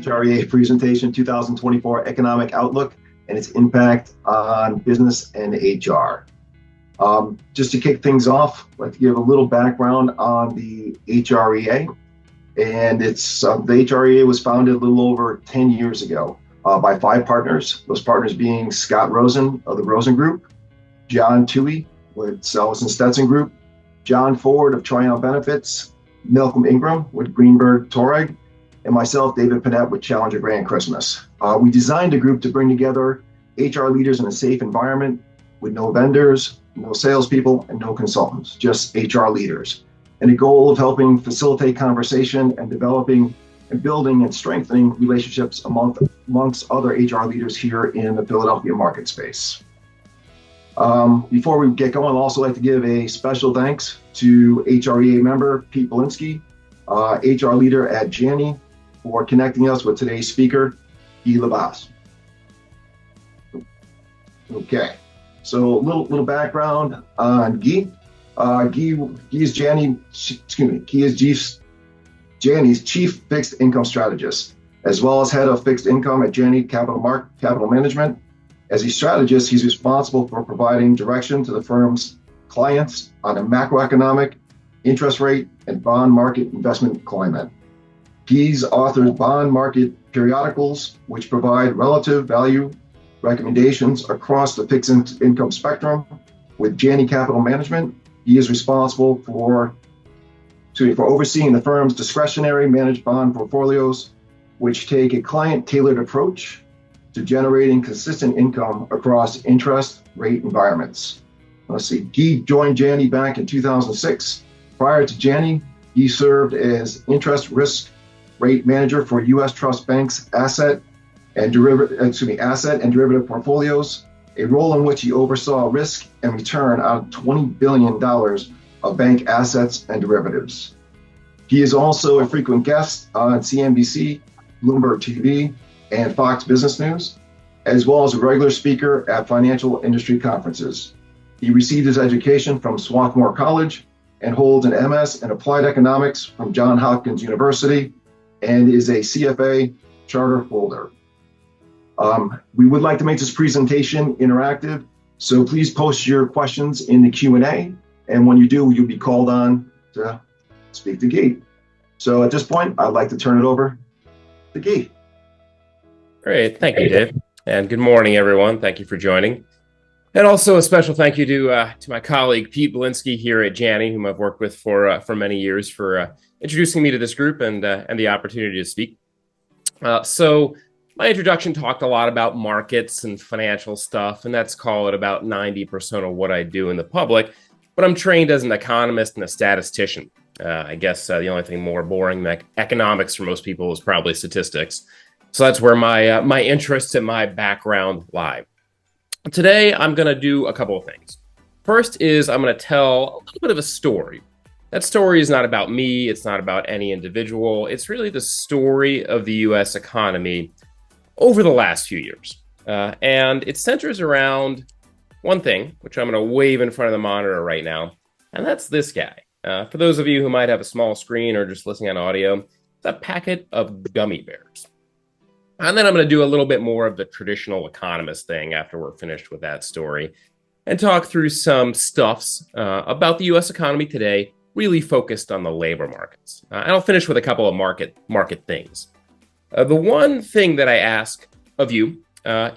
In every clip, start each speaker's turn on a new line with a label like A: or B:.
A: HREA presentation 2024 Economic Outlook and its impact on business and HR. Just to kick things off, I'd like to give a little background on the HREA. And the HREA was founded a little over 10 years ago by 5 partners, those partners being Scott Rosen of the Rosen Group, John Toohey with Sellis and Stetson Group, John Ford of Triumph Benefits, Malcolm Ingram with Greenberg Toreg, and myself, David Panett with Challenger Grand Christmas. We designed a group to bring together HR leaders in a safe environment with no vendors, no salespeople, and no consultants, just HR leaders. And the goal of helping facilitate conversation and developing and building and strengthening relationships amongst other HR leaders here in the Philadelphia market space. Before we get going, I'd also like to give a special thanks to HREA member Pete Belinsky, HR leader at Janney, for connecting us with today's speaker, LeBas. Okay, so a little background on Guy. Guy is Janney's chief fixed income strategist, as well as head of fixed income at Janney Capital Management. As a strategist, he's responsible for providing direction to the firm's clients on a macroeconomic, interest rate, and bond market investment climate. He's authored bond market periodicals, which provide relative value recommendations across the fixed income spectrum. With Janney Capital Management, he is responsible for overseeing the firm's discretionary managed bond portfolios, which take a client-tailored approach to generating consistent income across interest rate environments. Let's see, Guy joined Janney back in 2006. Prior to Janney, he served as interest risk rate manager for U.S. Trust Bank's asset and derivative portfolios, a role in which he oversaw risk and return on $20 billion of bank assets and derivatives. He is also a frequent guest on CNBC, Bloomberg TV, and Fox Business News, as well as a regular speaker at financial industry conferences. He received his education from Swarthmore College and holds an MS in Applied Economics from Johns Hopkins University and is a CFA charter holder. We would like to make this presentation interactive, so please post your questions in the Q&A, and when you do, you'll be called on to speak to Guy. So at this point, I'd like to turn it over to Guy.
B: Great, thank you, Dave, and good morning, everyone. Thank you for joining. And also a special thank you to my colleague, Pete Belinsky here at Janney, whom I've worked with for many years, for introducing me to this group and the opportunity to speak. So my introduction talked a lot about markets and financial stuff, and that's call it about 90% of what I do in the public, but I'm trained as an economist and a statistician. I guess the only thing more boring than economics for most people is probably statistics. So that's where my interests and my background lie. Today, I'm going to do a couple of things. First is I'm going to tell a little bit of a story. That story is not about me. It's not about any individual. It's really the story of the U.S. economy over the last few years. And it centers around one thing, which I'm going to wave in front of the monitor right now, and that's this guy. For those of you who might have a small screen or just listening on audio, it's a packet of gummy bears. And then I'm going to do a little bit more of the traditional economist thing after we're finished with that story and talk through some stuffs about the U.S. economy today, really focused on the labor markets. And I'll finish with a couple of market things. The one thing that I ask of you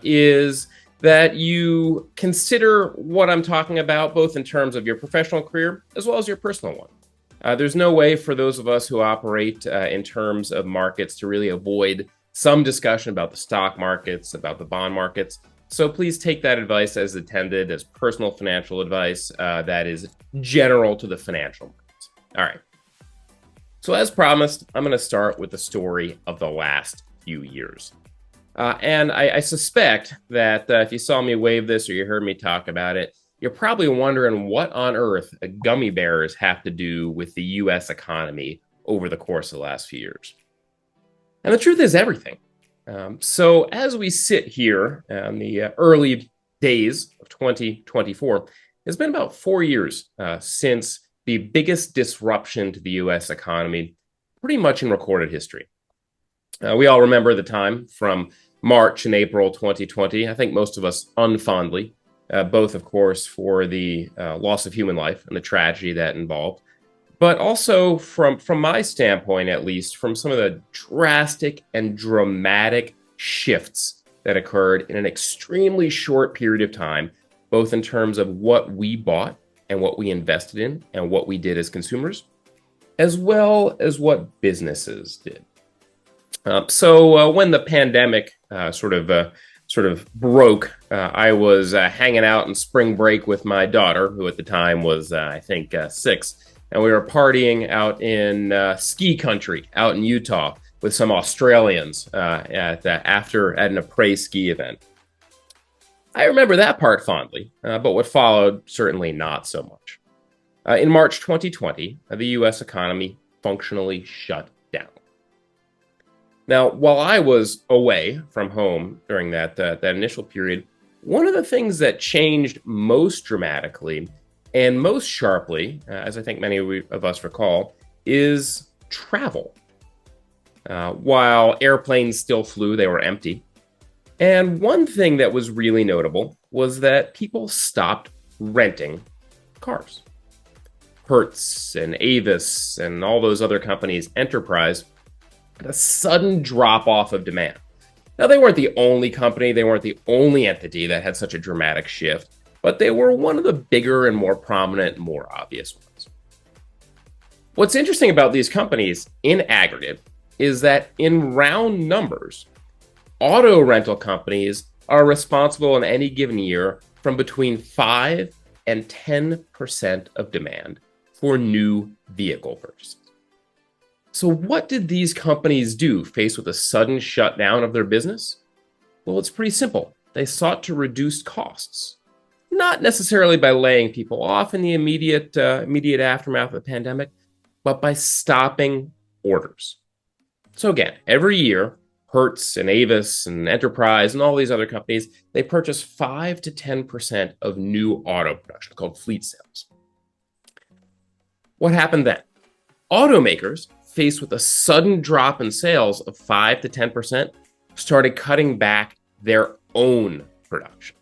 B: is that you consider what I'm talking about, both in terms of your professional career as well as your personal one. There's no way for those of us who operate in terms of markets to really avoid some discussion about the stock markets, about the bond markets. So please take that advice as intended, as personal financial advice that is general to the financial markets. All right. So as promised, I'm going to start with the story of the last few years. And I suspect that if you saw me wave this or you heard me talk about it, you're probably wondering what on earth gummy bears have to do with the U.S. economy over the course of the last few years. And the truth is everything. So as we sit here in the early days of 2024, it's been about 4 years since the biggest disruption to the U.S. economy, pretty much in recorded history. We all remember the time from March and April 2020. I think most of us unfondly, both, of course, for the loss of human life and the tragedy that involved, but also from my standpoint, at least, from some of the drastic and dramatic shifts that occurred in an extremely short period of time, both in terms of what we bought and what we invested in and what we did as consumers, as well as what businesses did. So when the pandemic sort of broke, I was hanging out in spring break with my daughter, who at the time was, I think, 6, and we were partying out in ski country out in Utah with some Australians at an après ski event. I remember that part fondly, but what followed, certainly not so much. In March 2020, the U.S. economy functionally shut down. Now, while I was away from home during that initial period, one of the things that changed most dramatically and most sharply, as I think many of us recall, is travel. While airplanes still flew, they were empty. And one thing that was really notable was that people stopped renting cars. Hertz and Avis and all those other companies, Enterprise, a sudden drop off of demand. Now, they weren't the only company, they weren't the only entity that had such a dramatic shift, but they were one of the bigger and more prominent and more obvious ones. What's interesting about these companies in aggregate is that in round numbers, auto rental companies are responsible in any given year from between 5 and 10% of demand for new vehicle purchases. So what did these companies do faced with a sudden shutdown of their business? Well, it's pretty simple. They sought to reduce costs, not necessarily by laying people off in the immediate aftermath of the pandemic, but by stopping orders. So again, every year, Hertz and Avis and Enterprise and all these other companies, they purchase 5 to 10% of new auto production called fleet sales. What happened then? Automakers, faced with a sudden drop in sales of 5 to 10%, started cutting back their own production.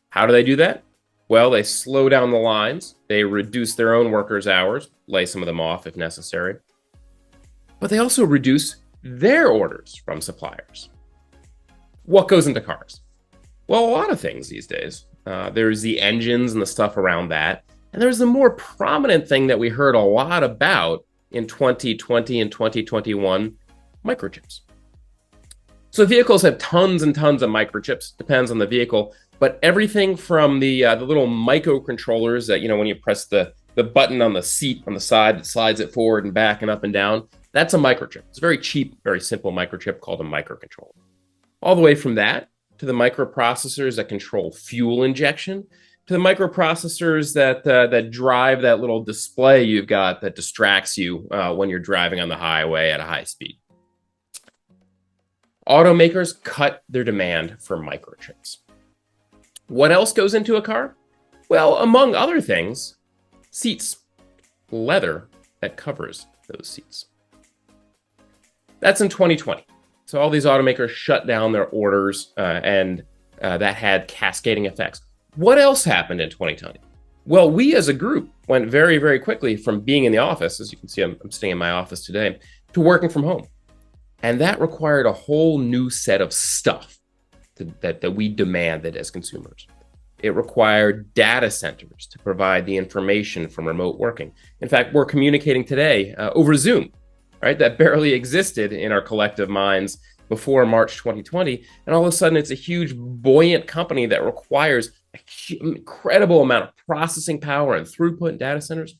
B: How do they do that? Well, they slow down the lines, they reduce their own workers' hours, lay some of them off if necessary, but they also reduce their orders from suppliers. What goes into cars? Well, a lot of things these days. There's the engines and the stuff around that, and there's the more prominent thing that we heard a lot about in 2020 and 2021, microchips. So vehicles have tons and tons of microchips, depends on the vehicle, but everything from the little microcontrollers that, when you press the button on the seat on the side that slides it forward and back and up and down, that's a microchip. It's a very cheap, very simple microchip called a microcontroller. All the way from that to the microprocessors that control fuel injection, to the microprocessors that drive that little display you've got that distracts you when you're driving on the highway at a high speed. Automakers cut their demand for microchips. What else goes into a car? Well, among other things, seats, leather that covers those seats. That's in 2020. So all these automakers shut down their orders and that had cascading effects. What else happened in 2020? Well, we as a group went very, very quickly from being in the office, as you can see, I'm staying in my office today, to working from home. And that required a whole new set of stuff that we demanded as consumers. It required data centers to provide the information from remote working. In fact, we're communicating today over Zoom, right? That barely existed in our collective minds before March 2020. And all of a sudden, it's a huge, buoyant company that requires an incredible amount of processing power and throughput in data centers.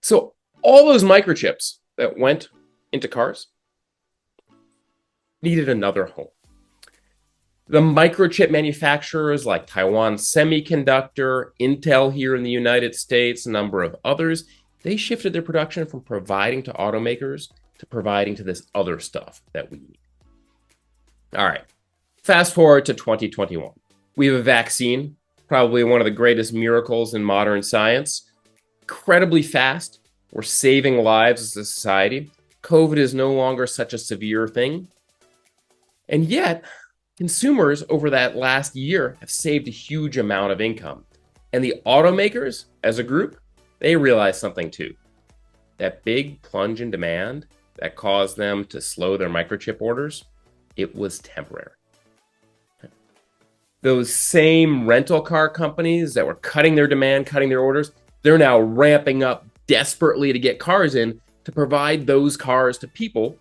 B: So all those microchips that went into cars needed another home. The microchip manufacturers like Taiwan Semiconductor, Intel here in the United States, a number of others, they shifted their production from providing to automakers to providing to this other stuff that we need. All right, fast forward to 2021. We have a vaccine, probably one of the greatest miracles in modern science. Incredibly fast. We're saving lives as a society. COVID is no longer such a severe thing. And yet, consumers over that last year have saved a huge amount of income. And the automakers, as a group, they realized something too. That big plunge in demand that caused them to slow their microchip orders, it was temporary. Those same rental car companies that were cutting their demand, cutting their orders, they're now ramping up desperately to get cars in to provide those cars to people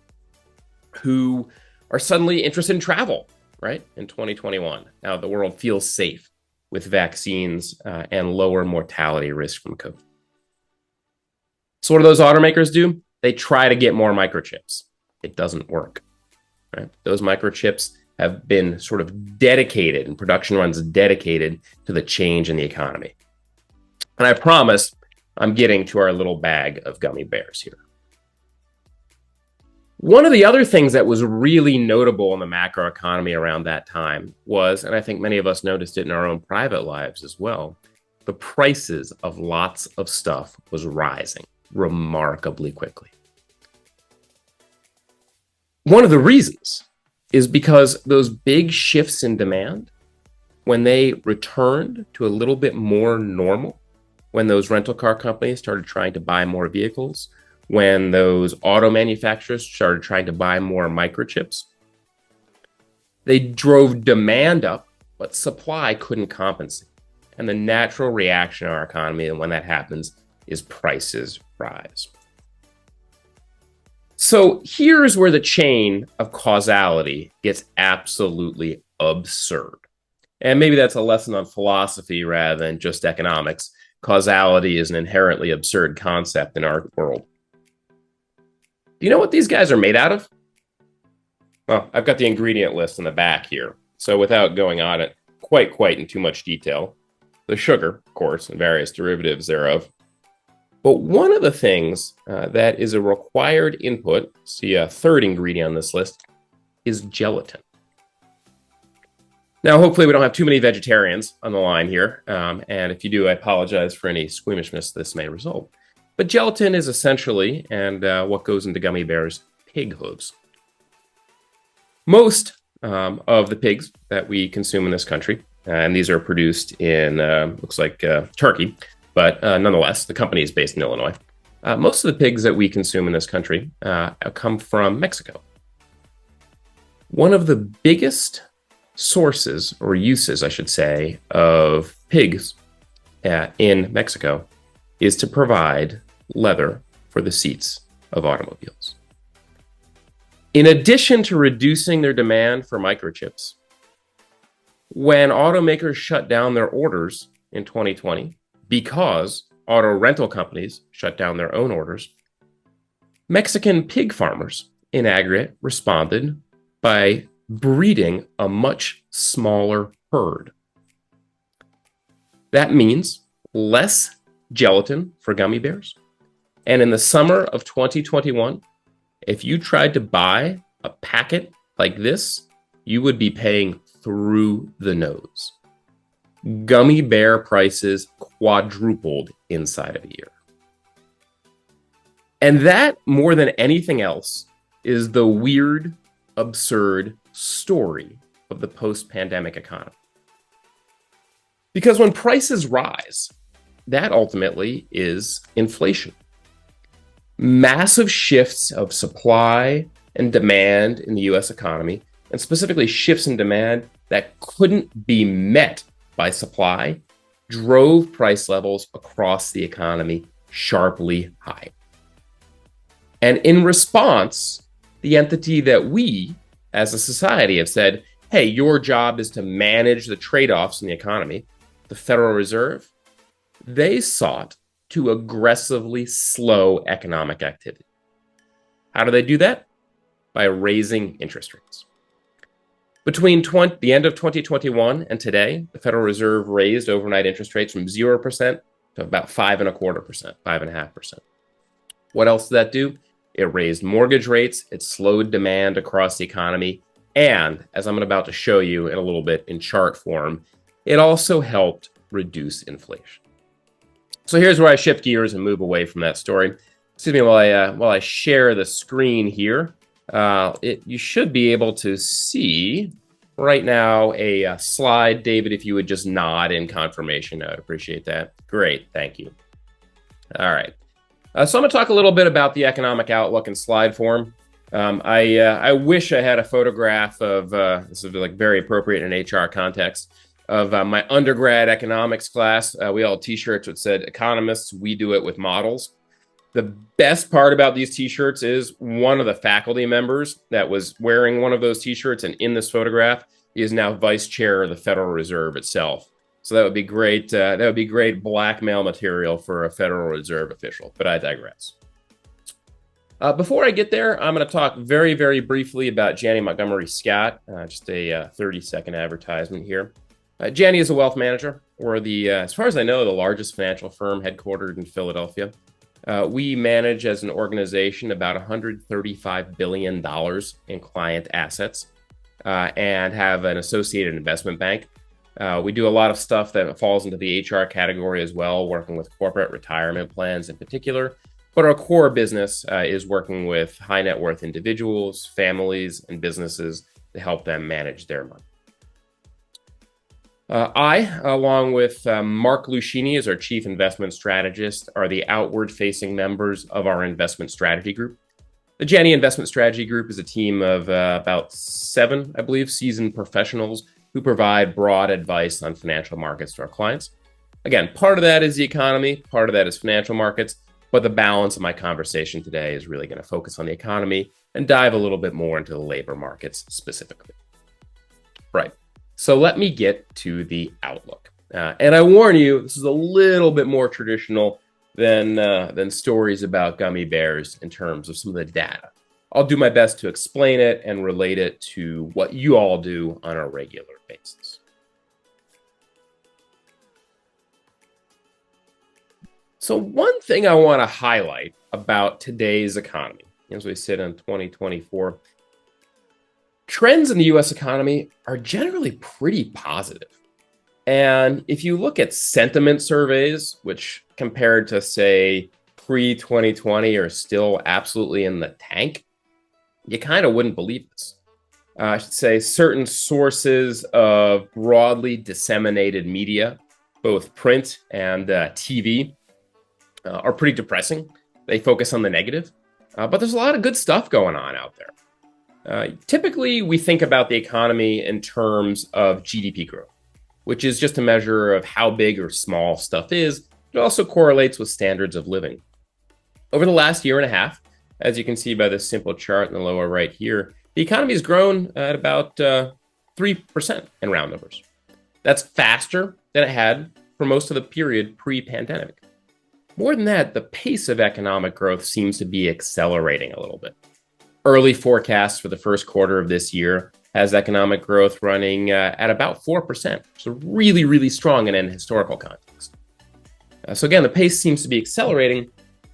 B: who are suddenly interested in travel, right? In 2021. Now the world feels safe with vaccines and lower mortality risk from COVID. So what do those automakers do? They try to get more microchips. It doesn't work, right? Those microchips have been sort of dedicated, and production runs dedicated to the change in the economy. And I promise I'm getting to our little bag of gummy bears here. One of the other things that was really notable in the macroeconomy around that time was, and I think many of us noticed it in our own private lives as well, the prices of lots of stuff was rising remarkably quickly. One of the reasons is because those big shifts in demand, when they returned to a little bit more normal, when those rental car companies started trying to buy more vehicles, when those auto manufacturers started trying to buy more microchips, they drove demand up, but supply couldn't compensate. And the natural reaction in our economy, and when that happens, is prices rise. So here's where the chain of causality gets absolutely absurd. And maybe that's a lesson on philosophy rather than just economics. Causality is an inherently absurd concept in our world. Do you know what these guys are made out of? Well, I've got the ingredient list in the back here. So without going on it quite in too much detail, the sugar, of course, and various derivatives thereof. But one of the things that is a required input, see a third ingredient on this list, is gelatin. Now, hopefully we don't have too many vegetarians on the line here. And if you do, I apologize for any squeamishness this may result. But gelatin is essentially, and what goes into gummy bears, pig hooves. Most of the pigs that we consume in this country, and these are produced in, looks like Turkey, but nonetheless, the company is based in Illinois. Most of the pigs that we consume in this country come from Mexico. One of the biggest sources, or uses, I should say, of pigs in Mexico is to provide leather for the seats of automobiles. In addition to reducing their demand for microchips, when automakers shut down their orders in 2020, because auto rental companies shut down their own orders, Mexican pig farmers in aggregate responded by breeding a much smaller herd. That means less gelatin for gummy bears. And in the summer of 2021, if you tried to buy a packet like this, you would be paying through the nose. Gummy bear prices quadrupled inside of a year. And that, more than anything else, is the weird, absurd story of the post-pandemic economy. Because when prices rise, that ultimately is inflation. Massive shifts of supply and demand in the US economy, and specifically shifts in demand that couldn't be met by supply, drove price levels across the economy sharply high. And in response, the entity that we, as a society, have said, hey, your job is to manage the trade-offs in the economy, the Federal Reserve, they sought to aggressively slow economic activity. How do they do that? By raising interest rates. Between the end of 2021 and today, the Federal Reserve raised overnight interest rates from 0% to about 5.25%, 5.5%. What else did that do? It raised mortgage rates, it slowed demand across the economy, and, as I'm about to show you in a little bit in chart form, it also helped reduce inflation. So here's where I shift gears and move away from that story. excuse me, while I share the screen here, you should be able to see right now a slide. David, if you would just nod in confirmation, I'd appreciate that. Great, thank you. All right. So I'm going to talk a little bit about the economic outlook in slide form. I wish I had a photograph of, this is like very appropriate in an HR context, of my undergrad economics class. We all had t-shirts that said, "Economists, we do it with models." The best part about these t-shirts is one of the faculty members that was wearing one of those t-shirts and in this photograph is now vice chair of the Federal Reserve itself. So that would be great. That would be great blackmail material for a Federal Reserve official, but I digress. Before I get there, I'm going to talk very, very briefly about Janney Montgomery Scott, just a 30-second advertisement here. Janney is a wealth manager. We're as far as I know, the largest financial firm headquartered in Philadelphia. We manage as an organization about $135 billion in client assets and have an associated investment bank. We do a lot of stuff that falls into the HR category as well, working with corporate retirement plans in particular. But our core business is working with high net worth individuals, families, and businesses to help them manage their money. I, along with Mark Lucchini as our chief investment strategist, are the outward-facing members of our investment strategy group. The Janney Investment Strategy Group is a team of about 7, I believe, seasoned professionals who provide broad advice on financial markets to our clients. Again, part of that is the economy, part of that is financial markets, but the balance of my conversation today is really going to focus on the economy and dive a little bit more into the labor markets specifically. Right. So let me get to the outlook. And I warn you, this is a little bit more traditional than stories about gummy bears in terms of some of the data. I'll do my best to explain it and relate it to what you all do on a regular basis. So one thing I want to highlight about today's economy, as we sit in 2024, trends in the U.S. economy are generally pretty positive. And if you look at sentiment surveys, which compared to, say, pre-2020 are still absolutely in the tank, you kind of wouldn't believe this. I should say certain sources of broadly disseminated media, both print and TV, are pretty depressing. They focus on the negative, but there's a lot of good stuff going on out there. Typically, we think about the economy in terms of GDP growth, which is just a measure of how big or small stuff is. It also correlates with standards of living. Over the last year and a half, as you can see by this simple chart in the lower right here, the economy has grown at about 3% in round numbers. That's faster than it had for most of the period pre-pandemic. More than that, the pace of economic growth seems to be accelerating a little bit. Early forecasts for the first quarter of this year has economic growth running at about 4%. So really, really strong in an historical context. So again, the pace seems to be accelerating,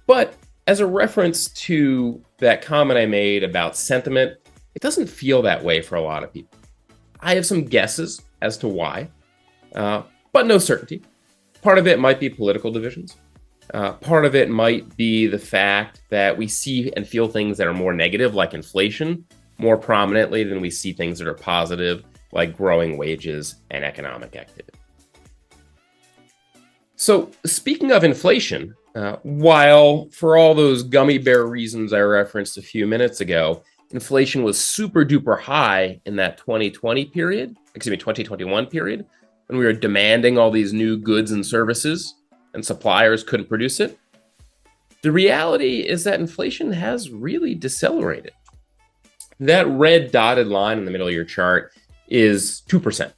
B: but as a reference to that comment I made about sentiment, it doesn't feel that way for a lot of people. I have some guesses as to why, but no certainty. Part of it might be political divisions. Part of it might be the fact that we see and feel things that are more negative, like inflation, more prominently than we see things that are positive, like growing wages and economic activity. So speaking of inflation, while for all those gummy bear reasons I referenced a few minutes ago, inflation was super duper high in that 2021 period, when we were demanding all these new goods and services and suppliers couldn't produce it. The reality is that inflation has really decelerated. That red dotted line in the middle of your chart is 2%.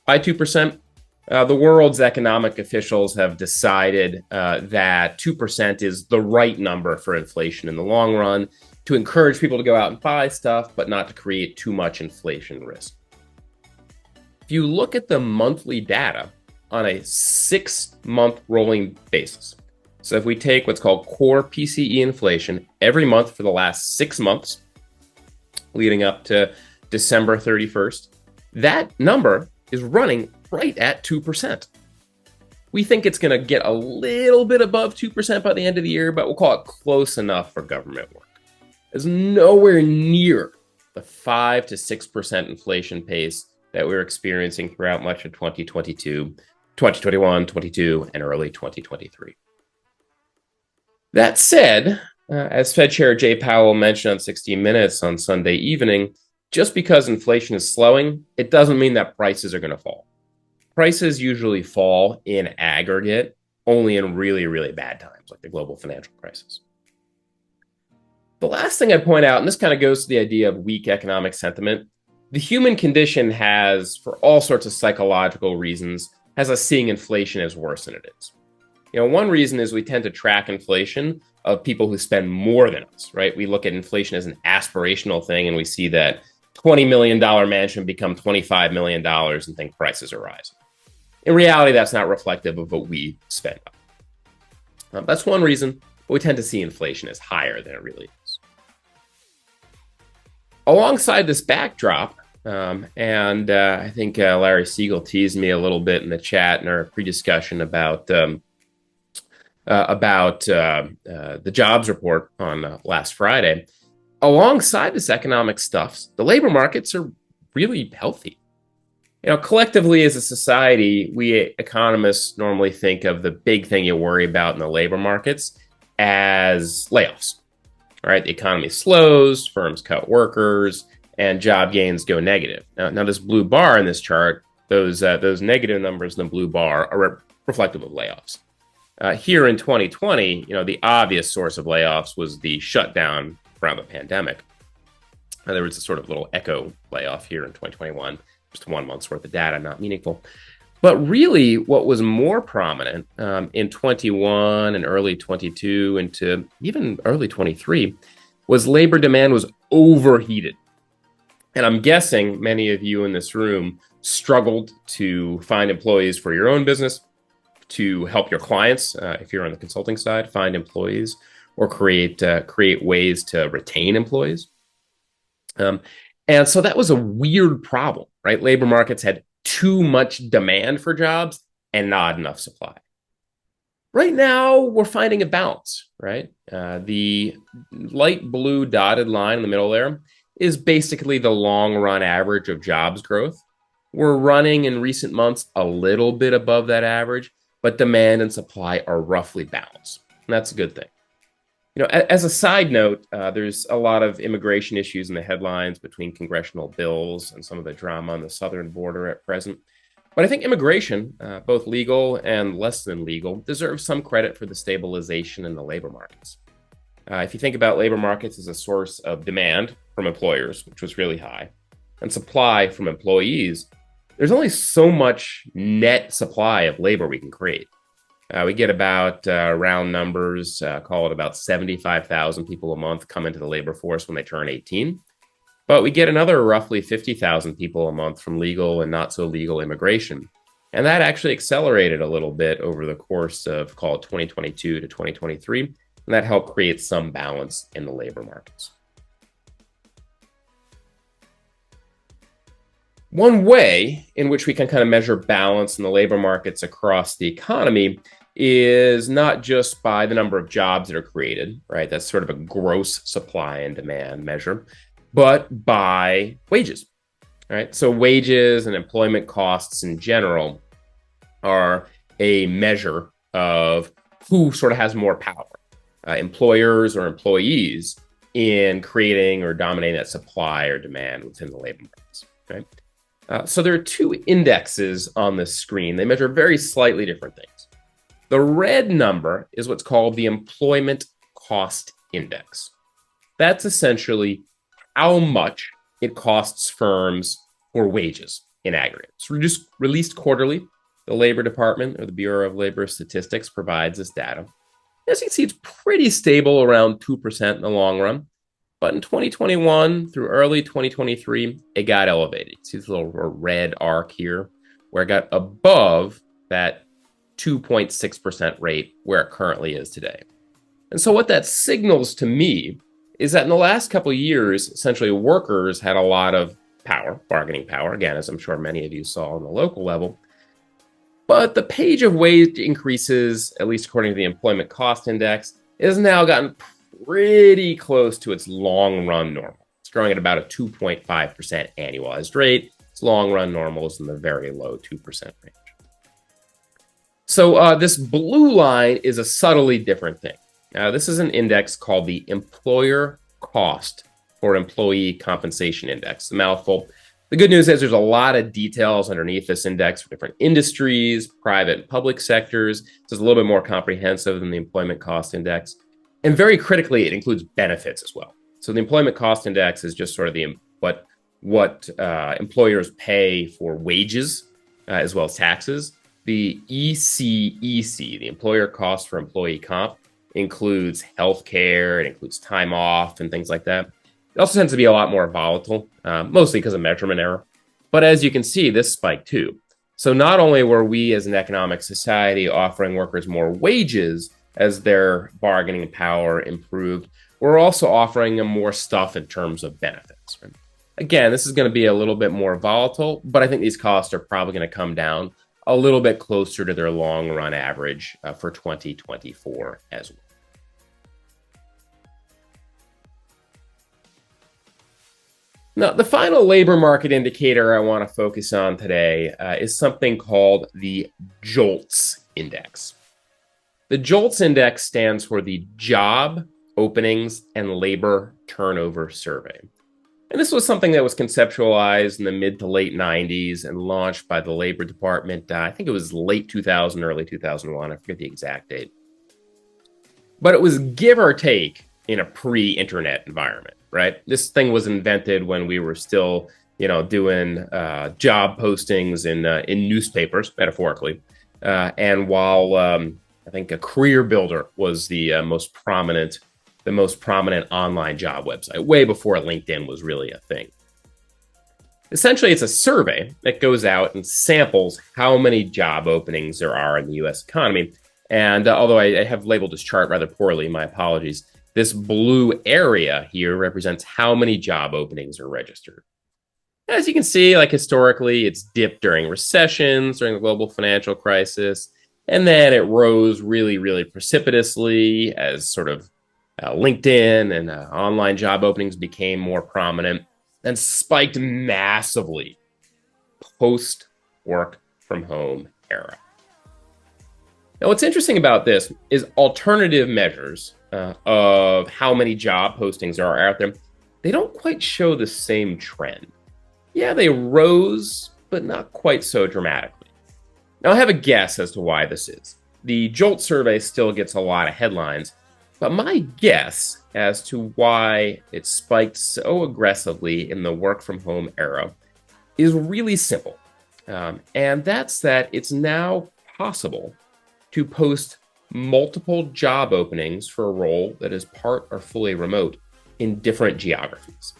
B: By 2%, the world's economic officials have decided that 2% is the right number for inflation in the long run to encourage people to go out and buy stuff, but not to create too much inflation risk. If you look at the monthly data on a 6-month rolling basis, so if we take what's called core PCE inflation every month for the last 6 months, leading up to December 31st, that number is running right at 2%. We think it's going to get a little bit above 2% by the end of the year, but we'll call it close enough for government work. It's nowhere near the 5 to 6% inflation pace that we were experiencing throughout much of 2022, 2021, 22, and early 2023. That said, as Fed Chair Jay Powell mentioned on 60 Minutes on Sunday evening, just because inflation is slowing, it doesn't mean that prices are going to fall. Prices usually fall in aggregate only in really, really bad times, like the global financial crisis. The last thing I point out, and this kind of goes to the idea of weak economic sentiment, the human condition has, for all sorts of psychological reasons, has us seeing inflation as worse than it is. One reason is we tend to track inflation of people who spend more than us, right? We look at inflation as an aspirational thing, and we see that $20 million mansion become $25 million and think prices are rising. In reality, that's not reflective of what we spend. That's one reason, but we tend to see inflation as higher than it really is. Alongside this backdrop, and I think Larry Siegel teased me a little bit in the chat in our pre-discussion about the jobs report on last Friday. Alongside this economic stuff, the labor markets are really healthy. Collectively as a society, we economists normally think of the big thing you worry about in the labor markets as layoffs. Right? The economy slows, firms cut workers, and job gains go negative. Now this blue bar in this chart, those negative numbers in the blue bar are reflective of layoffs. Here in 2020, the obvious source of layoffs was the shutdown around the pandemic. There was a sort of little echo layoff here in 2021, just 1 month's worth of data, not meaningful. But really, what was more prominent in 21 and early 22 into even early 23 was labor demand was overheated. And I'm guessing many of you in this room struggled to find employees for your own business, to help your clients, if you're on the consulting side, find employees, or create ways to retain employees. And so that was a weird problem, right? Labor markets had too much demand for jobs and not enough supply. Right now, we're finding a balance, right? The light blue dotted line in the middle there is basically the long run average of jobs growth. We're running in recent months a little bit above that average, but demand and supply are roughly balanced. And that's a good thing. As a side note, there's a lot of immigration issues in the headlines between congressional bills and some of the drama on the southern border at present. But I think immigration, both legal and less than legal, deserves some credit for the stabilization in the labor markets. If you think about labor markets as a source of demand from employers, which was really high, and supply from employees, there's only so much net supply of labor we can create. We get about round numbers, call it about 75,000 people a month come into the labor force when they turn 18. But we get another roughly 50,000 people a month from legal and not so legal immigration. And that actually accelerated a little bit over the course of, call it 2022 to 2023. And that helped create some balance in the labor markets. One way in which we can kind of measure balance in the labor markets across the economy is not just by the number of jobs that are created, right? That's sort of a gross supply and demand measure, but by wages, right? So wages and employment costs in general are a measure of who sort of has more power, employers or employees, in creating or dominating that supply or demand within the labor markets, right? So there are two indexes on this screen. They measure very slightly different things. The red number is what's called the Employment Cost Index. That's essentially how much it costs firms for wages in aggregate. It's released quarterly. The Labor Department, or the Bureau of Labor Statistics, provides this data. As you can see, it's pretty stable around 2% in the long run. But in 2021 through early 2023, it got elevated. See this little red arc here, where it got above that 2.6% rate where it currently is today. And so what that signals to me is that in the last couple of years, essentially workers had a lot of power, bargaining power, again, as I'm sure many of you saw on the local level. But the page of wage increases, at least according to the Employment Cost Index, has now gotten pretty close to its long-run normal. It's growing at about a 2.5% annualized rate. Its long-run normal is in the very low 2% range. So this blue line is a subtly different thing. Now, this is an index called the Employer Cost or Employee Compensation Index. It's a mouthful. The good news is there's a lot of details underneath this index for different industries, private and public sectors. So it's a little bit more comprehensive than the Employment Cost Index. And very critically, it includes benefits as well. So the Employment Cost Index is just sort of the what employers pay for wages as well as taxes. The ECEC, the Employer Cost for Employee Comp, includes healthcare, it includes time off and things like that. It also tends to be a lot more volatile, mostly because of measurement error. But as you can see, this spiked too. So not only were we as an economic society offering workers more wages as their bargaining power improved, we're also offering them more stuff in terms of benefits. Again, this is going to be a little bit more volatile, but I think these costs are probably going to come down a little bit closer to their long-run average for 2024 as well. Now, the final labor market indicator I want to focus on today is something called the JOLTS Index. The JOLTS Index stands for the Job Openings and Labor Turnover Survey. And this was something that was conceptualized in the mid to late 90s and launched by the Labor Department. I think it was late 2000, early 2001. I forget the exact date. But it was give or take in a pre-internet environment, right? This thing was invented when we were still, doing job postings in newspapers, metaphorically. And while I think a Career Builder was the most prominent online job website, way before LinkedIn was really a thing. Essentially, it's a survey that goes out and samples how many job openings there are in the U.S. economy. And although I have labeled this chart rather poorly, my apologies, this blue area here represents how many job openings are registered. As you can see, historically, it's dipped during recessions, during the global financial crisis, and then it rose really, really precipitously as sort of LinkedIn and online job openings became more prominent, and spiked massively post work from home era. Now, what's interesting about this is alternative measures of how many job postings there are out there. They don't quite show the same trend. Yeah, they rose, but not quite so dramatically. Now, I have a guess as to why this is. The JOLT survey still gets a lot of headlines, but my guess as to why it spiked so aggressively in the work from home era is really simple. And that's that it's now possible to post multiple job openings for a role that is part or fully remote in different geographies.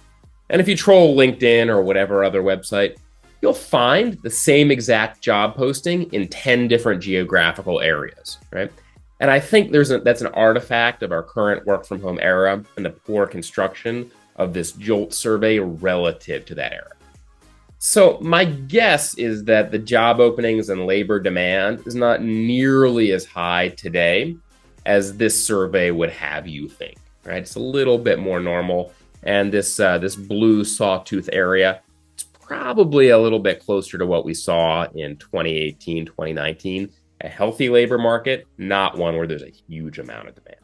B: And if you troll LinkedIn or whatever other website, you'll find the same exact job posting in 10 different geographical areas, right? And I think that's an artifact of our current work from home era and the poor construction of this JOLT survey relative to that era. So my guess is that the job openings and labor demand is not nearly as high today as this survey would have you think, right? It's a little bit more normal. And this blue sawtooth area, it's probably a little bit closer to what we saw in 2018, 2019, a healthy labor market, not one where there's a huge amount of demand.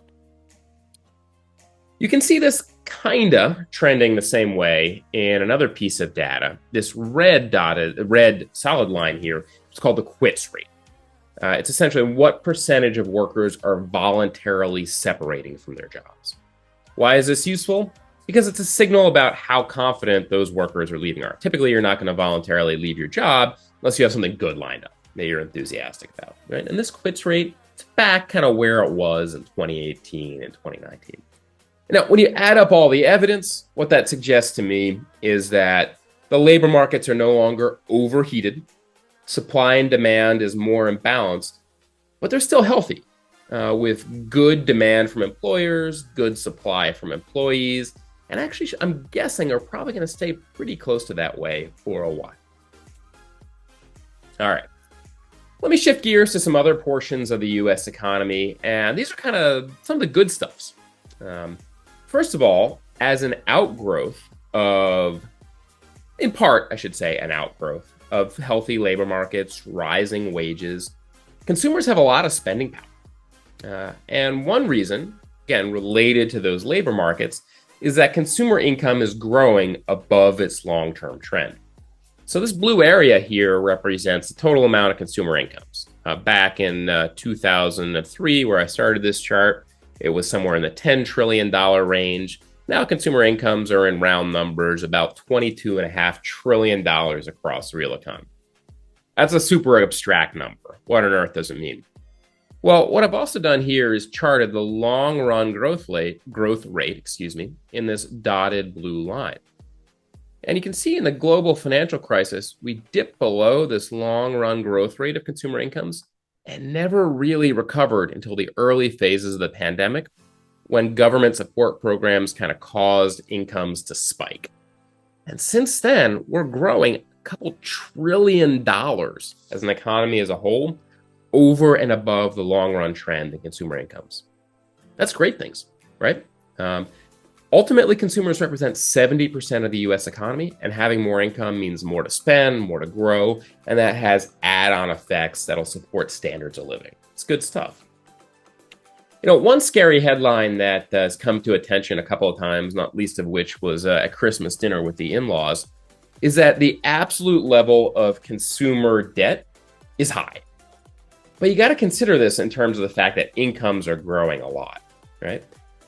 B: You can see this kind of trending the same way in another piece of data. This red solid line here is called the quits rate. It's essentially what percentage of workers are voluntarily separating from their jobs. Why is this useful? Because it's a signal about how confident those workers are leaving are. Typically, you're not going to voluntarily leave your job unless you have something good lined up that you're enthusiastic about, right? And this quits rate is back kind of where it was in 2018 and 2019. Now, when you add up all the evidence, what that suggests to me is that the labor markets are no longer overheated, supply and demand is more imbalanced, but they're still healthy, with good demand from employers, good supply from employees, and actually, I'm guessing are probably going to stay pretty close to that way for a while. All right. Let me shift gears to some other portions of the US economy, and these are kind of some of the good stuffs. First of all, as an outgrowth of, in part, I should say, an outgrowth of healthy labor markets, rising wages, consumers have a lot of spending power. And one reason, again, related to those labor markets, is that consumer income is growing above its long-term trend. So this blue area here represents the total amount of consumer incomes. Back in 2003, where I started this chart, it was somewhere in the $10 trillion range. Now consumer incomes are in round numbers, about $22.5 trillion across the real economy. That's a super abstract number. What on earth does it mean? Well, what I've also done here is charted the long-run growth rate, in this dotted blue line. And you can see in the global financial crisis, we dipped below this long-run growth rate of consumer incomes and never really recovered until the early phases of the pandemic, when government support programs kind of caused incomes to spike. And since then, we're growing a couple $1 trillion as an economy as a whole, over and above the long-run trend in consumer incomes. That's great things, right? Ultimately, consumers represent 70% of the US economy, and having more income means more to spend, more to grow, and that has add-on effects that'll support standards of living. It's good stuff. One scary headline that has come to attention a couple of times, not least of which was at Christmas dinner with the in-laws, is that the absolute level of consumer debt is high. But you got to consider this in terms of the fact that incomes are growing a lot, right?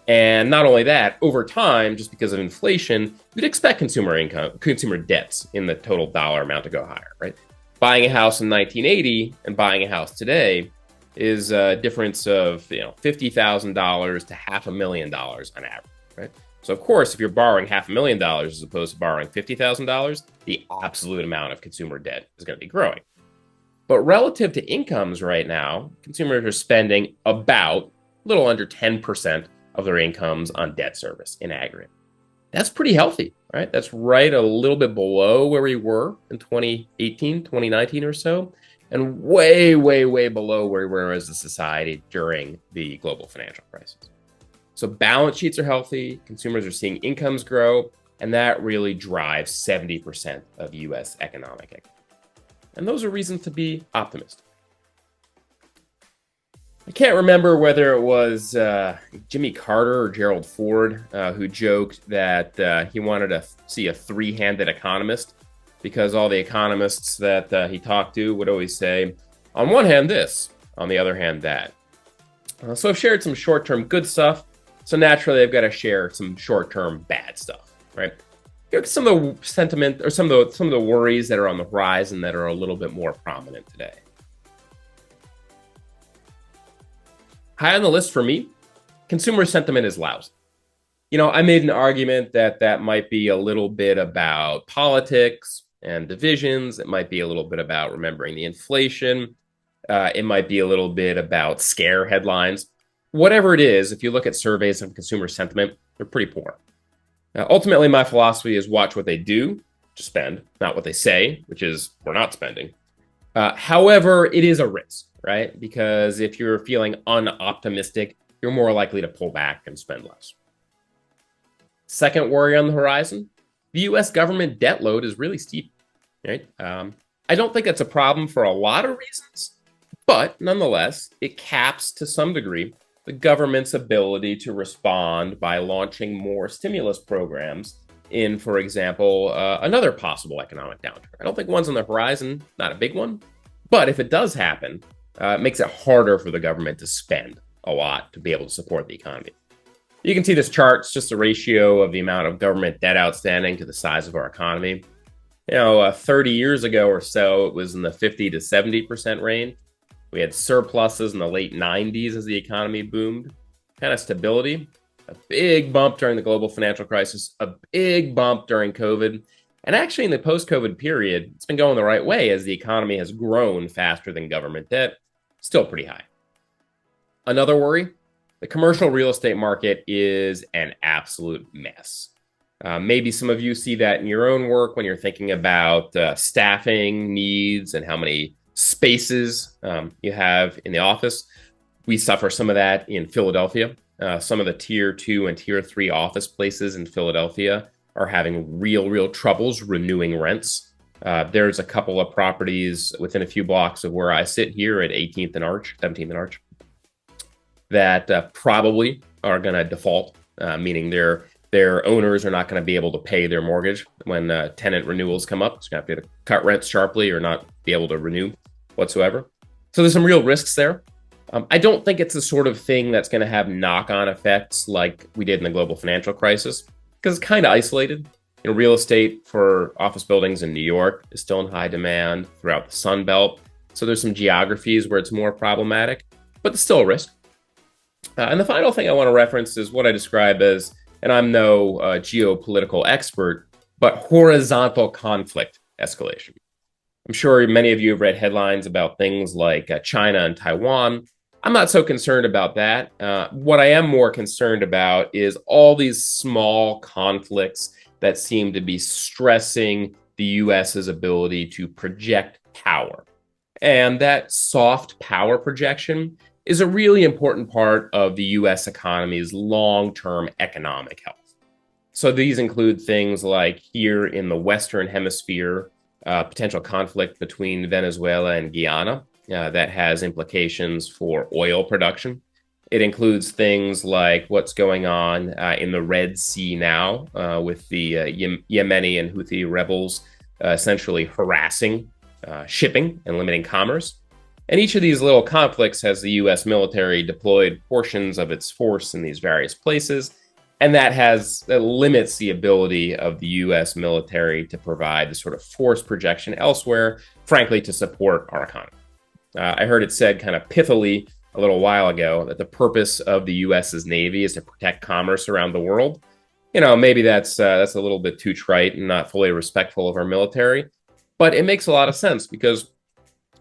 B: And not only that, over time, just because of inflation, you'd expect consumer debts in the total dollar amount to go higher, right? Buying a house in 1980 and buying a house today is a difference of $50,000 to $500,000 on average, right? So of course, if you're borrowing $500,000 as opposed to borrowing $50,000, the absolute amount of consumer debt is going to be growing. But relative to incomes right now, consumers are spending about a little under 10% of their incomes on debt service in aggregate. That's pretty healthy, right? That's right a little bit below where we were in 2018, 2019 or so, and way, way, way below where we were as a society during the global financial crisis. So balance sheets are healthy, consumers are seeing incomes grow, and that really drives 70% of US economic activity. And those are reasons to be optimistic. I can't remember whether it was Jimmy Carter or Gerald Ford who joked that he wanted to see a three-handed economist, because all the economists that he talked to would always say, on one hand this, on the other hand that. So I've shared some short-term good stuff, so naturally I've got to share some short-term bad stuff, right? Here's some of the sentiment or some of the worries that are on the horizon that are a little bit more prominent today. High on the list for me, consumer sentiment is lousy. I made an argument that might be a little bit about politics and divisions. It might be a little bit about remembering the inflation. It might be a little bit about scare headlines. Whatever it is, if you look at surveys of consumer sentiment, they're pretty poor. Now, ultimately, my philosophy is watch what they do to spend, not what they say, which is we're not spending. However, it is a risk, right? Because if you're feeling unoptimistic, you're more likely to pull back and spend less. Second worry on the horizon, the US government debt load is really steep, right? I don't think that's a problem for a lot of reasons, but nonetheless, it caps to some degree the government's ability to respond by launching more stimulus programs in, for example, another possible economic downturn. I don't think one's on the horizon, not a big one, but if it does happen, it makes it harder for the government to spend a lot to be able to support the economy. You can see this chart. It's just a ratio of the amount of government debt outstanding to the size of our economy. 30 years ago or so, it was in the 50 to 70% range. We had surpluses in the late 90s as the economy boomed. Kind of stability. A big bump during the global financial crisis. A big bump during COVID. And actually, in the post-COVID period, it's been going the right way as the economy has grown faster than government debt. Still pretty high. Another worry, the commercial real estate market is an absolute mess. Maybe some of you see that in your own work when you're thinking about staffing needs and how many spaces you have in the office. We suffer some of that in Philadelphia. Some of the tier 2 and tier 3 office places in Philadelphia are having real troubles renewing rents. There's a couple of properties within a few blocks of where I sit here at 17th and Arch, that probably are going to default, meaning their owners are not going to be able to pay their mortgage when tenant renewals come up. It's going to have to cut rents sharply or not be able to renew whatsoever. So there's some real risks there. I don't think it's the sort of thing that's going to have knock-on effects like we did in the global financial crisis, because it's kind of isolated. Real estate for office buildings in New York is still in high demand throughout the Sun Belt. So there's some geographies where it's more problematic, but it's still a risk. And the final thing I want to reference is what I describe as, and I'm no geopolitical expert, but horizontal conflict escalation. I'm sure many of you have read headlines about things like China and Taiwan. I'm not so concerned about that. What I am more concerned about is all these small conflicts that seem to be stressing the US's ability to project power. And that soft power projection is a really important part of the US economy's long-term economic health. So these include things like here in the Western Hemisphere, potential conflict between Venezuela and Guyana that has implications for oil production. It includes things like what's going on in the Red Sea now with the Yemeni and Houthi rebels essentially harassing shipping and limiting commerce. And each of these little conflicts has the U.S. military deployed portions of its force in these various places. And that limits the ability of the U.S. military to provide the sort of force projection elsewhere, frankly, to support our economy. I heard it said kind of pithily a little while ago that the purpose of the U.S.'s Navy is to protect commerce around the world. Maybe that's a little bit too trite and not fully respectful of our military, but it makes a lot of sense because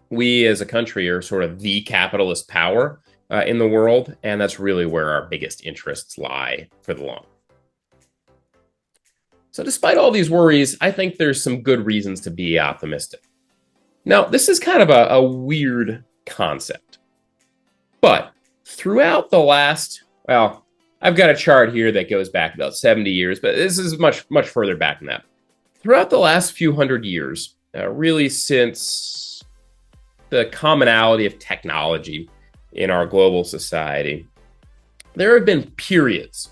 B: we as a country are sort of the capitalist power in the world, and that's really where our biggest interests lie for the long. So despite all these worries, I think there's some good reasons to be optimistic. Now, this is kind of a weird concept, but throughout the last, well, I've got a chart here that goes back about 70 years, but this is much further back than that. Throughout the last few hundred years, really since the commonality of technology in our global society, there have been periods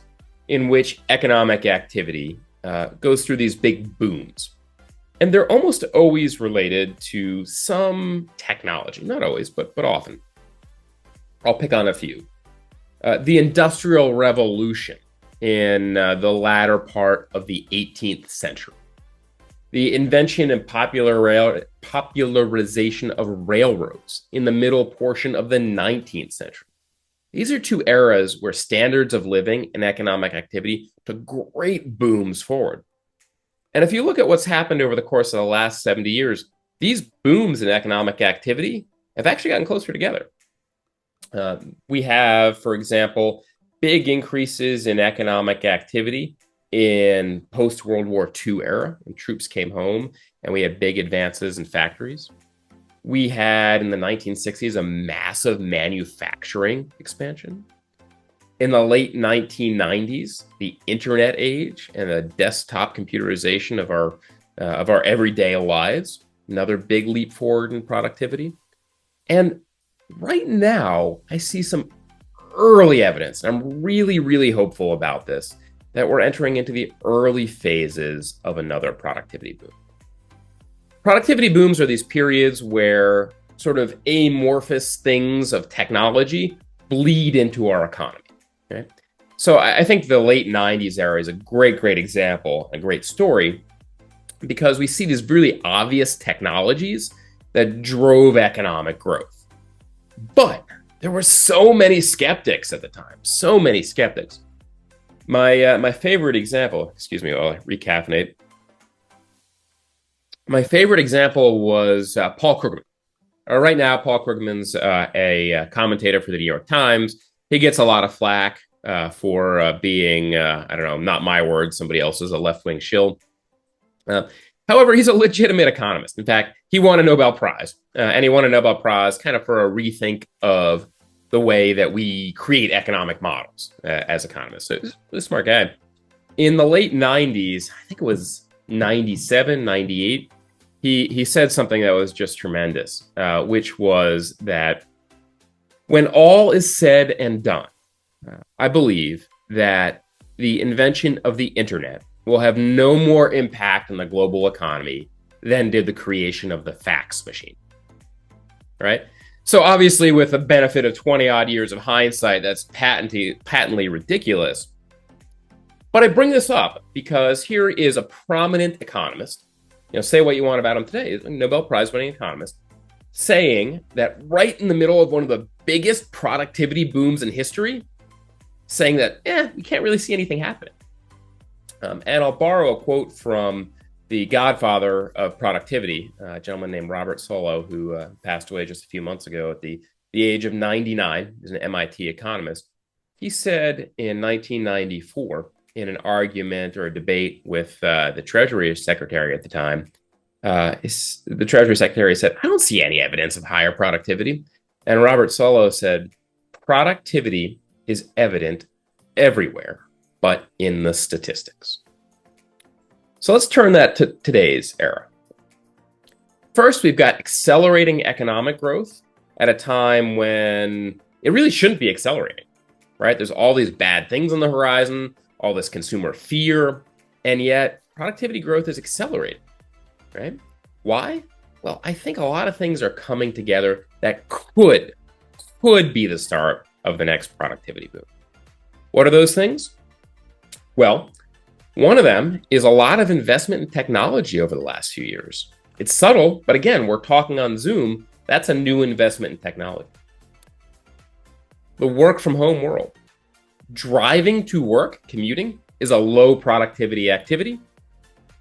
B: in which economic activity goes through these big booms. And they're almost always related to some technology. Not always, but often. I'll pick on a few. The Industrial Revolution in the latter part of the 18th century. The invention and popularization of railroads in the middle portion of the 19th century. These are two eras where standards of living and economic activity took great booms forward. And if you look at what's happened over the course of the last 70 years, these booms in economic activity have actually gotten closer together. We have, for example, big increases in economic activity in post-World War II era, when troops came home and we had big advances in factories. We had, in the 1960s, a massive manufacturing expansion. In the late 1990s, the internet age and the desktop computerization of our everyday lives, another big leap forward in productivity. And right now, I see some early evidence, and I'm really hopeful about this, that we're entering into the early phases of another productivity boom. Productivity booms are these periods where sort of amorphous things of technology bleed into our economy. Okay? So I think the late 90s era is a great example, a great story, because we see these really obvious technologies that drove economic growth. But there were so many skeptics at the time, so many skeptics. My favorite example, excuse me while I recaffeinate. My favorite example was Paul Krugman. Right now, Paul Krugman's a commentator for the New York Times. He gets a lot of flack for being, I don't know, not my words, somebody else's, a left-wing shill. However, he's a legitimate economist. In fact, he won a Nobel Prize, and he won a Nobel Prize kind of for a rethink of the way that we create economic models as economists. So he's a smart guy. In the late 90s, I think it was 97, 98, he said something that was just tremendous, which was that when all is said and done, I believe that the invention of the internet will have no more impact on the global economy than did the creation of the fax machine, right? So obviously, with the benefit of 20 odd years of hindsight, that's patently ridiculous. But I bring this up because here is a prominent economist, say what you want about him today, a Nobel Prize winning economist, saying that right in the middle of one of the biggest productivity booms in history, saying that, we can't really see anything happening. And I'll borrow a quote from the godfather of productivity, a gentleman named Robert Solow, who passed away just a few months ago at the age of 99. He's an MIT economist. He said in 1994, in an argument or a debate with the Treasury Secretary at the time, the Treasury Secretary said, "I don't see any evidence of higher productivity." And Robert Solow said, "Productivity is evident everywhere, but in the statistics." So let's turn that to today's era. First, we've got accelerating economic growth at a time when it really shouldn't be accelerating, right? There's all these bad things on the horizon, all this consumer fear, and yet productivity growth is accelerating, right? Why? Well, I think a lot of things are coming together that could be the start of the next productivity boom. What are those things? Well, one of them is a lot of investment in technology over the last few years. It's subtle, but again, we're talking on Zoom. That's a new investment in technology. The work from home world. Driving to work, commuting, is a low productivity activity,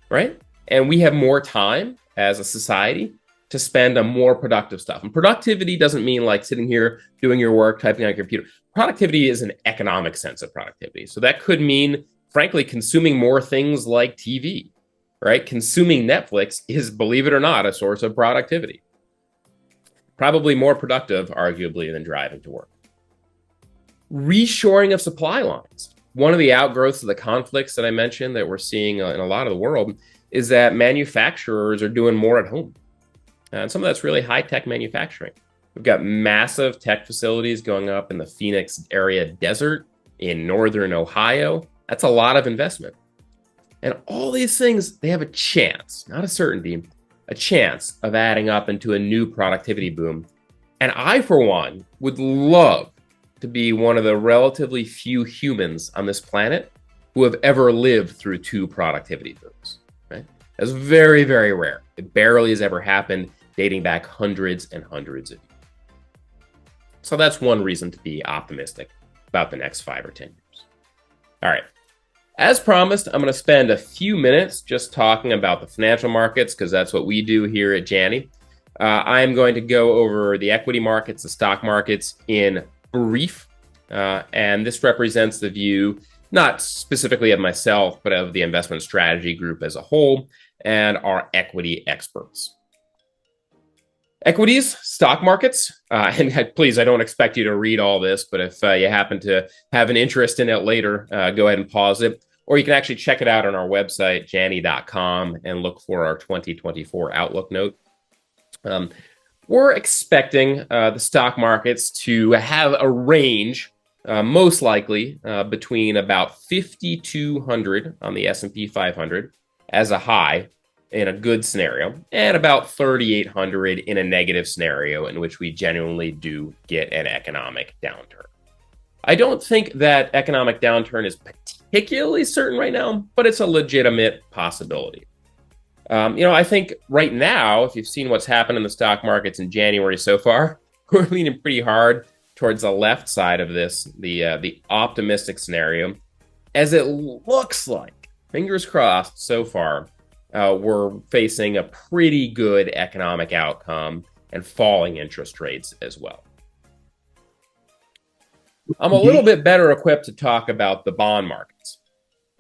B: right? And we have more time as a society to spend on more productive stuff. And productivity doesn't mean like sitting here doing your work, typing on your computer. Productivity is an economic sense of productivity. So that could mean, frankly, consuming more things like TV, right? Consuming Netflix is, believe it or not, a source of productivity. Probably more productive, arguably, than driving to work. Reshoring of supply lines. One of the outgrowths of the conflicts that I mentioned that we're seeing in a lot of the world is that manufacturers are doing more at home. And some of that's really high-tech manufacturing. We've got massive tech facilities going up in the Phoenix area desert in northern Ohio. That's a lot of investment. And all these things, they have a chance, not a certainty, a chance of adding up into a new productivity boom. And I, for one, would love to be one of the relatively few humans on this planet who have ever lived through two productivity booms, right? That's very, very rare. It barely has ever happened, dating back hundreds and hundreds of years. So that's one reason to be optimistic about the next 5 or 10 years. All right. As promised, I'm going to spend a few minutes just talking about the financial markets because that's what we do here at Janney. I'm going to go over the equity markets, the stock markets in brief, and this represents the view not specifically of myself, but of the investment strategy group as a whole and our equity experts. Equities, stock markets, and please, I don't expect you to read all this, but if you happen to have an interest in it later, go ahead and pause it, or you can actually check it out on our website, janney.com, and look for our 2024 Outlook note. We're expecting the stock markets to have a range, most likely between about 5,200 on the S&P 500 as a high in a good scenario, and about 3,800 in a negative scenario in which we genuinely do get an economic downturn. I don't think that economic downturn is particularly certain right now, but it's a legitimate possibility. I think right now, if you've seen what's happened in the stock markets in January so far, we're leaning pretty hard towards the left side of this, the optimistic scenario, as it looks like, fingers crossed so far, we're facing a pretty good economic outcome and falling interest rates as well. I'm a little bit better equipped to talk about the bond markets.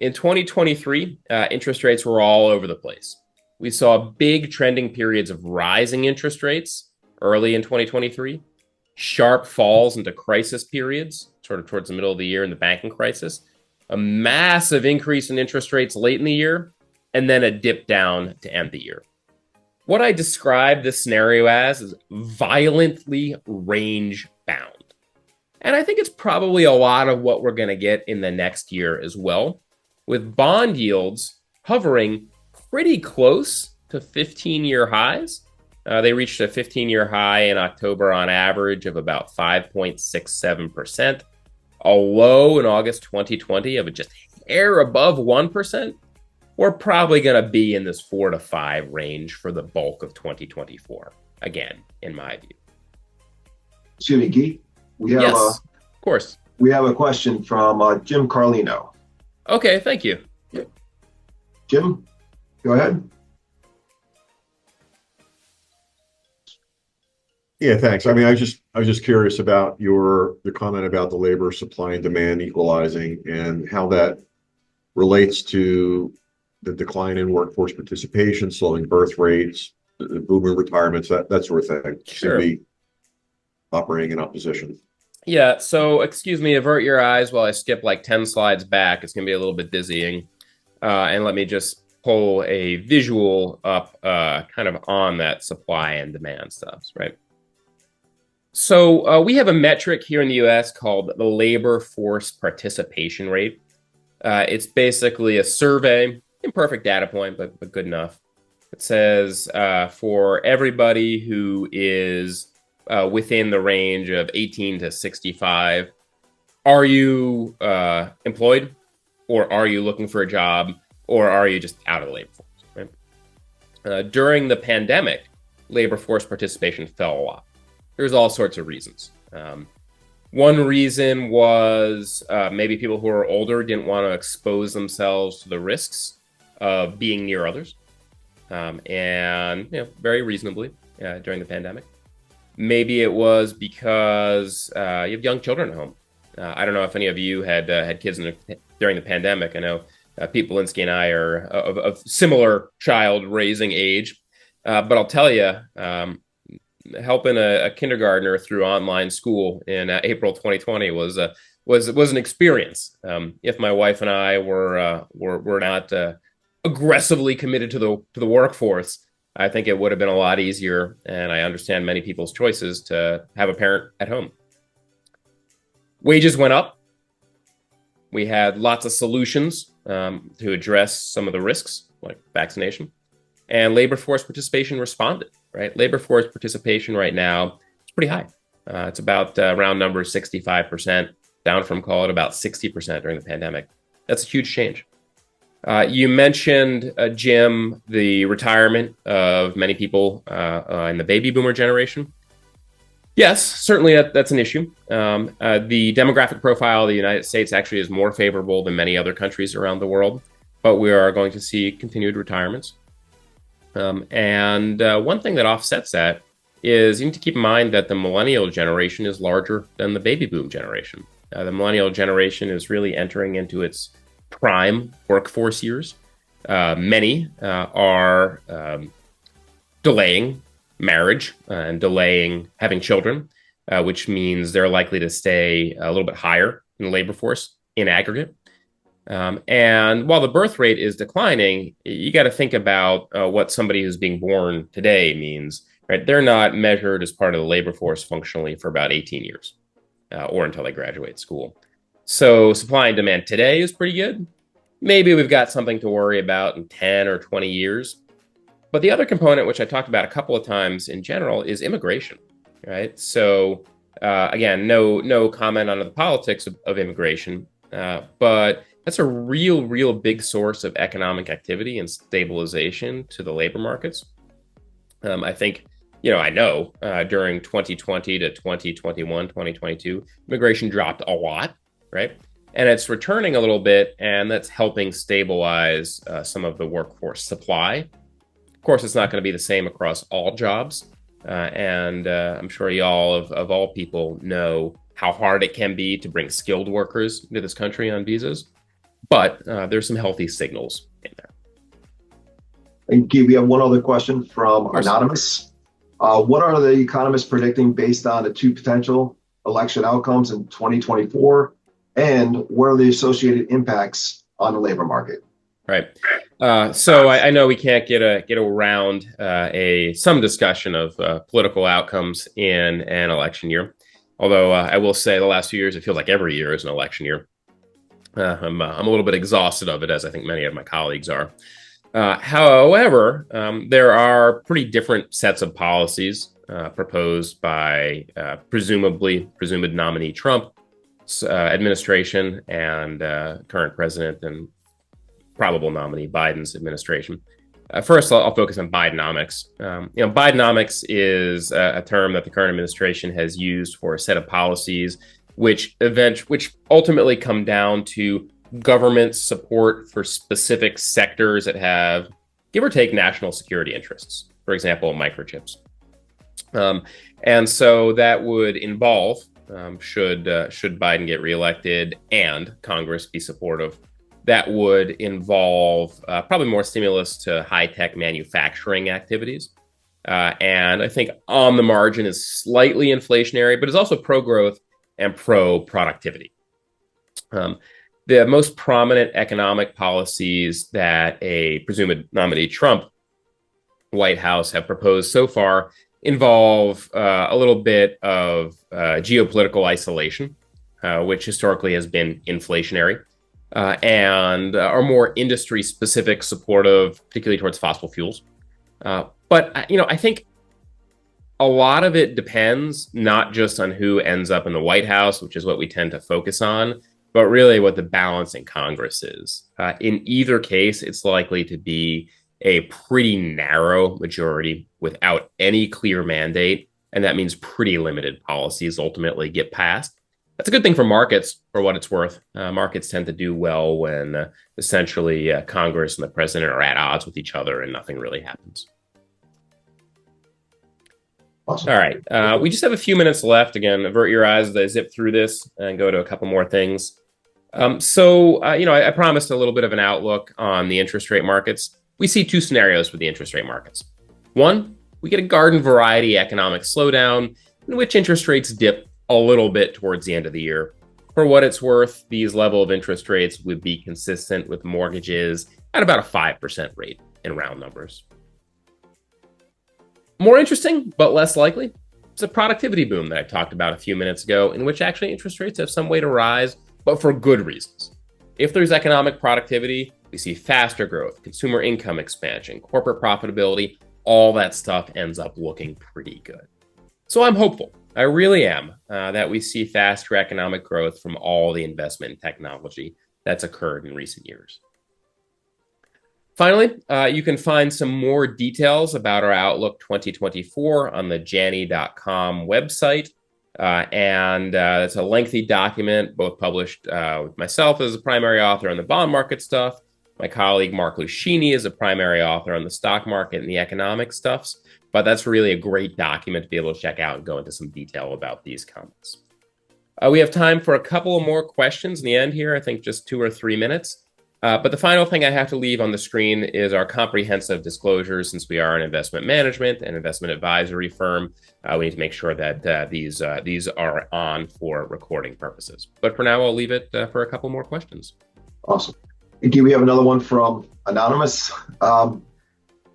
B: In 2023, interest rates were all over the place. We saw big trending periods of rising interest rates early in 2023, sharp falls into crisis periods, sort of towards the middle of the year in the banking crisis, a massive increase in interest rates late in the year, and then a dip down to end the year. What I describe this scenario as is violently range bound. And I think it's probably a lot of what we're going to get in the next year as well, with bond yields hovering pretty close to 15-year highs. They reached a 15-year high in October on average of about 5.67%, a low in August 2020 of just hair above 1%. We're probably going to be in this 4 to 5 range for the bulk of 2024, again, in my view.
A: Excuse me, Guy.
B: Yes, of course.
A: We have a question from Jim Carlino.
B: Okay, thank you.
A: Jim, go ahead.
C: Yeah, thanks. I mean, I was just curious about the comment about the labor supply and demand equalizing and how that relates to the decline in workforce participation, slowing birth rates, the boomer retirements, that sort of thing.
B: Sure.
C: Should be operating in opposition.
B: Yeah, so excuse me, avert your eyes while I skip like 10 slides back. It's going to be a little bit dizzying. And let me just pull a visual up kind of on that supply and demand stuff, right? So we have a metric here in the US called the labor force participation rate. It's basically a survey, imperfect data point, but good enough. It says for everybody who is within the range of 18 to 65, are you employed, or are you looking for a job, or are you just out of the labor force? Right? During the pandemic, labor force participation fell a lot. There's all sorts of reasons. One reason was maybe people who are older didn't want to expose themselves to the risks of being near others, and very reasonably during the pandemic. Maybe it was because you have young children at home. I don't know if any of you had kids during the pandemic. I know Pete Belinsky and I are of similar child raising age, but I'll tell you, helping a kindergartner through online school in April 2020 was an experience. If my wife and I were not aggressively committed to the workforce, I think it would have been a lot easier, and I understand many people's choices to have a parent at home. Wages went up. We had lots of solutions to address some of the risks, like vaccination, and labor force participation responded, right? Labor force participation right now is pretty high. It's about round number 65%, down from, call it, about 60% during the pandemic. That's a huge change. You mentioned, Jim, the retirement of many people in the baby boomer generation. Yes, certainly that's an issue. The demographic profile of the United States actually is more favorable than many other countries around the world, but we are going to see continued retirements. And one thing that offsets that is you need to keep in mind that the millennial generation is larger than the baby boom generation. The millennial generation is really entering into its prime workforce years. Many are delaying marriage and delaying having children, which means they're likely to stay a little bit higher in the labor force in aggregate. And while the birth rate is declining, you got to think about what somebody who's being born today means, right? They're not measured as part of the labor force functionally for about 18 years or until they graduate school. So supply and demand today is pretty good. Maybe we've got something to worry about in 10 or 20 years. But the other component, which I talked about a couple of times in general, is immigration, right? So again, no comment on the politics of immigration, but that's a real big source of economic activity and stabilization to the labor markets. I think, I know during 2020 to 2021, 2022, immigration dropped a lot, right? And it's returning a little bit, and that's helping stabilize some of the workforce supply. Of course, it's not going to be the same across all jobs. And I'm sure y'all of all people know how hard it can be to bring skilled workers into this country on visas. But there's some healthy signals in there.
A: And Guy, we have one other question from
B: Of course.
A: Anonymous. What are the economists predicting based on the two potential election outcomes in 2024? And what are the associated impacts on the labor market?
B: Right. So I know we can't get around some discussion of political outcomes in an election year. Although I will say the last few years, it feels like every year is an election year. I'm a little bit exhausted of it, as I think many of my colleagues are. However, there are pretty different sets of policies proposed by presumed nominee Trump's administration and current president and probable nominee Biden's administration. First, I'll focus on Bidenomics. Bidenomics is a term that the current administration has used for a set of policies which ultimately come down to government support for specific sectors that have, give or take, national security interests. For example, microchips. And so that would involve, should Biden get reelected and Congress be supportive, that would involve probably more stimulus to high-tech manufacturing activities. And I think on the margin is slightly inflationary, but is also pro-growth and pro-productivity. The most prominent economic policies that a presumed nominee Trump White House have proposed so far involve a little bit of geopolitical isolation, which historically has been inflationary, and are more industry-specific, supportive, particularly towards fossil fuels. But I think a lot of it depends not just on who ends up in the White House, which is what we tend to focus on, but really what the balance in Congress is. In either case, it's likely to be a pretty narrow majority without any clear mandate, and that means pretty limited policies ultimately get passed. That's a good thing for markets, for what it's worth. Markets tend to do well when essentially Congress and the president are at odds with each other and nothing really happens.
A: Awesome.
B: All right. We just have a few minutes left. Again, avert your eyes as I zip through this and go to a couple more things. I promised a little bit of an outlook on the interest rate markets. We see two scenarios for the interest rate markets. One, we get a garden variety economic slowdown in which interest rates dip a little bit towards the end of the year. For what it's worth, these level of interest rates would be consistent with mortgages at about a 5% rate in round numbers. More interesting, but less likely, is a productivity boom that I talked about a few minutes ago, in which actually interest rates have some way to rise, but for good reasons. If there's economic productivity, we see faster growth, consumer income expansion, corporate profitability, all that stuff ends up looking pretty good. So I'm hopeful, I really am, that we see faster economic growth from all the investment in technology that's occurred in recent years. Finally, you can find some more details about our Outlook 2024 on the Janney.com website. And it's a lengthy document, both published with myself as a primary author on the bond market stuff. My colleague Mark Lucchini is a primary author on the stock market and the economic stuffs. But that's really a great document to be able to check out and go into some detail about these comments. We have time for a couple of more questions in the end here, I think just 2 or 3 minutes. But the final thing I have to leave on the screen is our comprehensive disclosures. Since we are an investment management and investment advisory firm, we need to make sure that these are on for recording purposes. But for now, I'll leave it for a couple more questions.
A: Awesome. Guy, we have another one from Anonymous.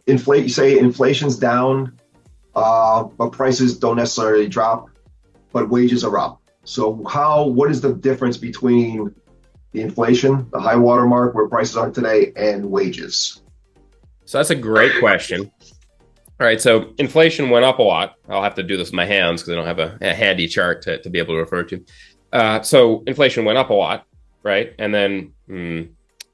A: You say inflation's down, but prices don't necessarily drop, but wages are up. So what is the difference between the inflation, the high water mark where prices are today, and wages?
B: So that's a great question. All right, so inflation went up a lot. I'll have to do this with my hands because I don't have a handy chart to be able to refer to. So inflation went up a lot, right? And then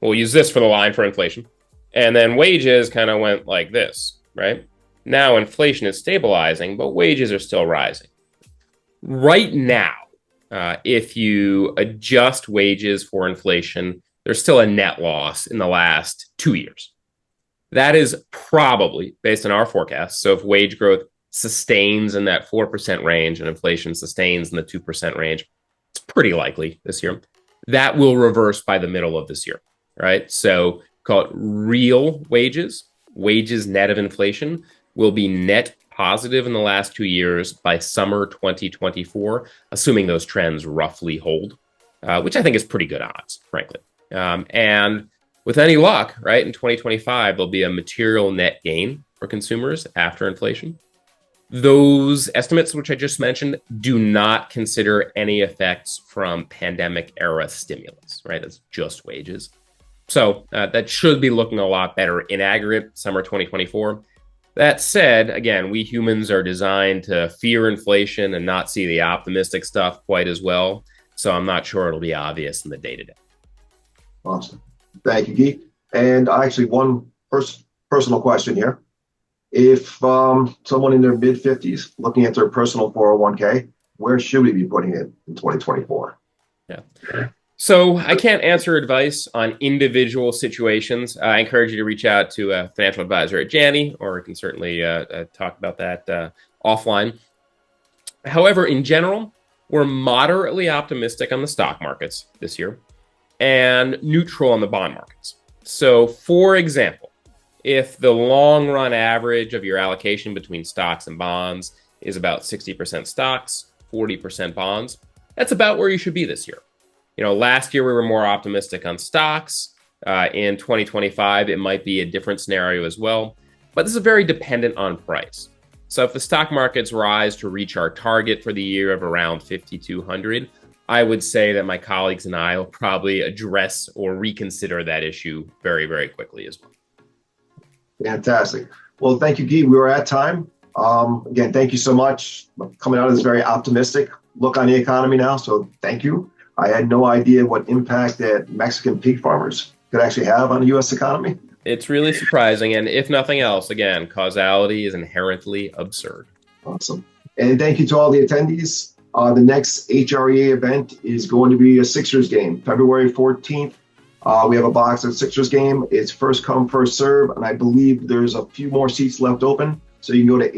B: we'll use this for the line for inflation. And then wages kind of went like this, right? Now inflation is stabilizing, but wages are still rising. Right now, if you adjust wages for inflation, there's still a net loss in the last 2 years. That is probably based on our forecast. So if wage growth sustains in that 4% range and inflation sustains in the 2% range, it's pretty likely this year. That will reverse by the middle of this year, right? So call it real wages wages net of inflation will be net positive in the last 2 years by summer 2024, assuming those trends roughly hold, which I think is pretty good odds, frankly. And with any luck, right, in 2025, there'll be a material net gain for consumers after inflation. Those estimates, which I just mentioned, do not consider any effects from pandemic era stimulus, right? That's just wages. So that should be looking a lot better in aggregate summer 2024. That said, again, we humans are designed to fear inflation and not see the optimistic stuff quite as well. So I'm not sure it'll be obvious in the day-to-day.
A: Awesome. Thank you, Guy. And actually, one personal question here. If someone in their mid-50s looking at their personal 401k, where should we be putting it in 2024?
B: Yeah. So I can't answer advice on individual situations. I encourage you to reach out to a financial advisor at Janney, or we can certainly talk about that offline. However, in general, we're moderately optimistic on the stock markets this year and neutral on the bond markets. So, for example, if the long run average of your allocation between stocks and bonds is about 60% stocks, 40% bonds, that's about where you should be this year. You know, last year we were more optimistic on stocks. In 2025, it might be a different scenario as well, but this is very dependent on price. So if the stock markets rise to reach our target for the year of around 5,200, I would say that my colleagues and I will probably address or reconsider that issue very, very quickly as well.
A: Fantastic. Well, thank you, Guy. We were at time. Again, thank you so much. Coming out of this very optimistic look on the economy now, so thank you. I had no idea what impact that Mexican pig farmers could actually have on the U.S. economy.
B: It's really surprising, and if nothing else, again, causality is inherently absurd.
A: Awesome. And thank you to all the attendees. The next HREA event is going to be a Sixers game, February 14th. We have a box of Sixers game. It's first come, first serve, and I believe there's a few more seats left open. So you can go to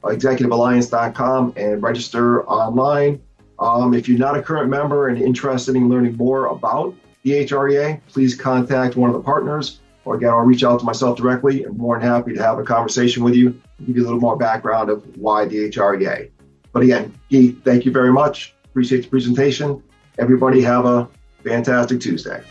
A: hrexecutivealliance.com and register online. If you're not a current member and interested in learning more about the HREA, please contact one of the partners, or again, I'll reach out to myself directly. I'm more than happy to have a conversation with you, give you a little more background of why the HREA. But again, Guy, thank you very much. Appreciate the presentation. Everybody have a fantastic Tuesday.